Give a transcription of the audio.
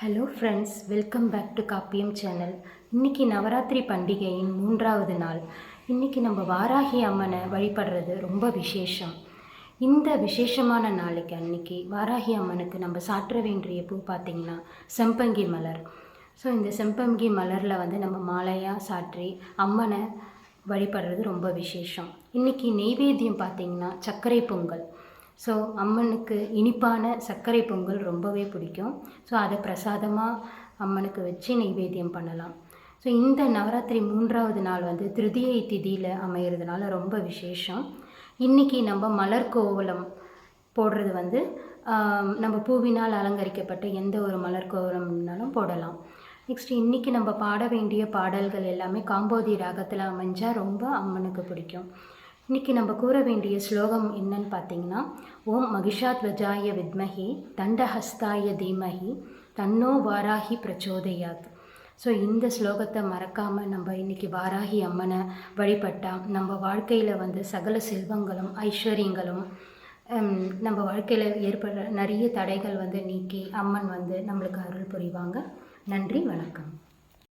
Hello friends, welcome back to Kappiyam channel. இன்றைக்கி நவராத்திரி பண்டிகையின் 3வது நாள். இன்றைக்கி நம்ம வாராகி அம்மனை வழிபடுறது ரொம்ப விசேஷம். இந்த விசேஷமான நாளைக்கு அன்றைக்கி வாராகி அம்மனுக்கு நம்ம சாற்ற வேண்டிய பூ பார்த்திங்கன்னா செம்பங்கி மலர். ஸோ இந்த செம்பங்கி மலரில் நம்ம மாலையாக சாற்றி அம்மனை வழிபடுறது ரொம்ப விசேஷம். இன்றைக்கி நெய்வேத்தியம் பார்த்திங்கன்னா சர்க்கரை பொங்கல். ஸோ அம்மனுக்கு இனிப்பான சர்க்கரை பொங்கல் ரொம்பவே பிடிக்கும். ஸோ அதை பிரசாதமாக அம்மனுக்கு வச்சு நெய்வேத்தியம் பண்ணலாம். ஸோ இந்த நவராத்திரி 3வது நாள் திருதியை திதியில் அமைகிறதுனால ரொம்ப விசேஷம். இன்றைக்கி நம்ம மலர் கோவலம் போடுறது நம்ம பூவினால் அலங்கரிக்கப்பட்ட எந்த ஒரு மலர் கோவலம்னாலும் போடலாம். நெக்ஸ்ட் இன்றைக்கி நம்ம பாட வேண்டிய பாடல்கள் எல்லாமே காம்போதி ராகத்தில் அமைஞ்சால் ரொம்ப அம்மனுக்கு பிடிக்கும். இன்றைக்கி நம்ம கூற வேண்டிய ஸ்லோகம் என்னன்னு பார்த்தீங்கன்னா, ஓம் மகிஷாத்வஜாய வித்மஹி தண்டஹஸ்தாய தீமஹி தன்னோ வாராகி பிரச்சோதயாத். ஸோ இந்த ஸ்லோகத்தை மறக்காமல் நம்ம இன்றைக்கி வாராகி அம்மனை வழிபட்டால் நம்ம வாழ்க்கையில் சகல செல்வங்களும் ஐஸ்வர்யங்களும் நம்ம வாழ்க்கையில் ஏற்படுற நிறைய தடைகள் நீக்கி அம்மன் நம்மளுக்கு அருள் புரிவாங்க. நன்றி, வணக்கம்.